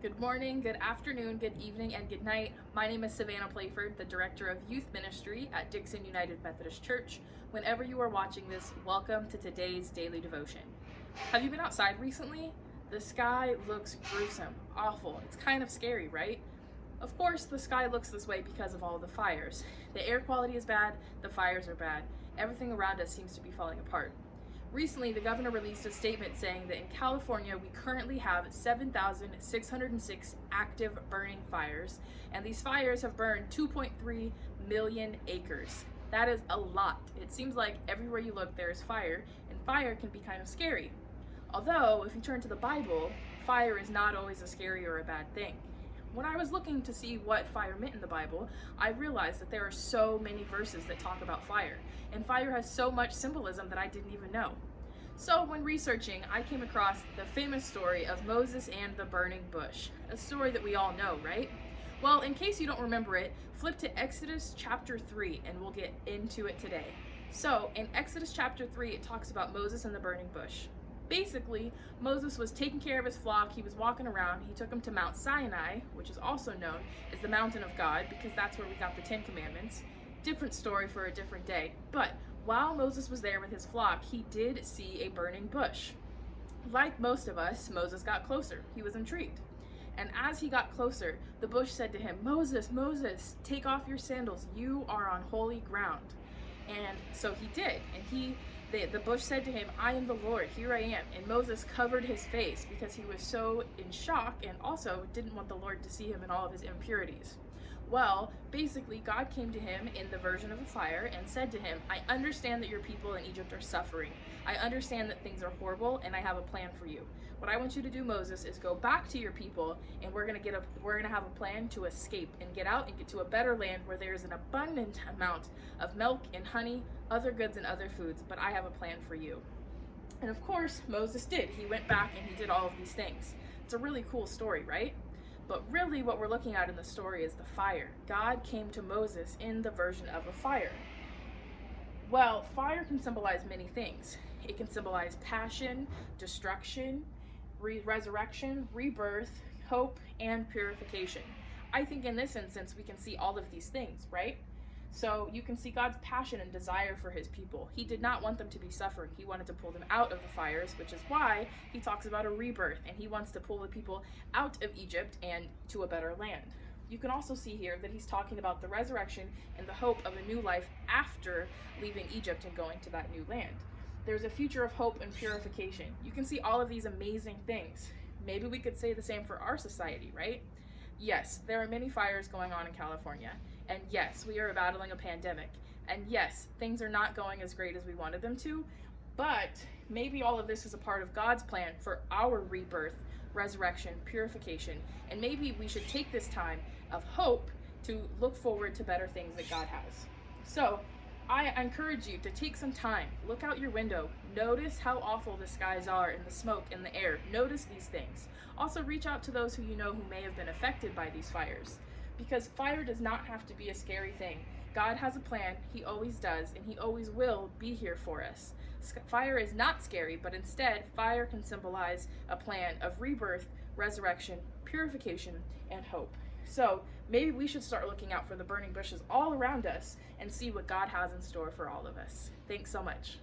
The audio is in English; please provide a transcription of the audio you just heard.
Good morning, good afternoon, good evening, and good night. My name is Savannah Playford, the Director of Youth Ministry at Dixon United Methodist Church. Whenever you are watching this, welcome to today's daily devotion. Have you been outside recently? The sky looks gruesome, awful. It's kind of scary, right? Of course, the sky looks this way because of all the fires. The air quality is bad, the fires are bad. Everything around us seems to be falling apart. Recently, the governor released a statement saying that in California, we currently have 7,606 active burning fires, and these fires have burned 2.3 million acres. That is a lot. It seems like everywhere you look, there is fire, and fire can be kind of scary. Although, if you turn to the Bible, fire is not always a scary or a bad thing. When I was looking to see what fire meant in the Bible, I realized that there are so many verses that talk about fire, and fire has so much symbolism that I didn't even know. So when researching, I came across the famous story of Moses and the burning bush, a story that we all know, right? Well, in case you don't remember it, flip to Exodus chapter 3 and we'll get into it today. So in Exodus chapter 3, it talks about Moses and the burning bush. Basically, Moses was taking care of his flock, he was walking around, he took them to Mount Sinai, which is also known as the mountain of God, because that's where we got the 10 Commandments. Different story for a different day. But while Moses was there with his flock, he did see a burning bush. Like most of us, Moses got closer. He was intrigued. And as he got closer, the bush said to him, "Moses, Moses, take off your sandals. You are on holy ground." And so he did. And the bush said to him, "I am the Lord, here I am." And Moses covered his face because he was so in shock and also didn't want the Lord to see him in all of his impurities. Well, basically, God came to him in the version of a fire and said to him, "I understand that your people in Egypt are suffering. I understand that things are horrible, and I have a plan for you. What I want you to do, Moses, is go back to your people, and we're gonna have a plan to escape and get out and get to a better land where there is an abundant amount of milk and honey, other goods and other foods, but I have a plan for you." And of course, Moses did. He went back and he did all of these things. It's a really cool story, right? But really what we're looking at in the story is the fire. God came to Moses in the version of a fire. Well, fire can symbolize many things. It can symbolize passion, destruction, resurrection, rebirth, hope, and purification. I think in this instance we can see all of these things, right? So you can see God's passion and desire for his people. He did not want them to be suffering. He wanted to pull them out of the fires, which is why he talks about a rebirth, and he wants to pull the people out of Egypt and to a better land. You can also see here that he's talking about the resurrection and the hope of a new life after leaving Egypt and going to that new land. There's a future of hope and purification. You can see all of these amazing things. Maybe we could say the same for our society, right? Yes, there are many fires going on in California. And yes, we are battling a pandemic. And yes, things are not going as great as we wanted them to. But maybe all of this is a part of God's plan for our rebirth, resurrection, purification. And maybe we should take this time of hope to look forward to better things that God has. So I encourage you to take some time, look out your window, notice how awful the skies are and the smoke in the air. Notice these things. Also reach out to those who you know who may have been affected by these fires. Because fire does not have to be a scary thing. God has a plan, he always does, and he always will be here for us. Fire is not scary, but instead, fire can symbolize a plan of rebirth, resurrection, purification, and hope. So maybe we should start looking out for the burning bushes all around us and see what God has in store for all of us. Thanks so much.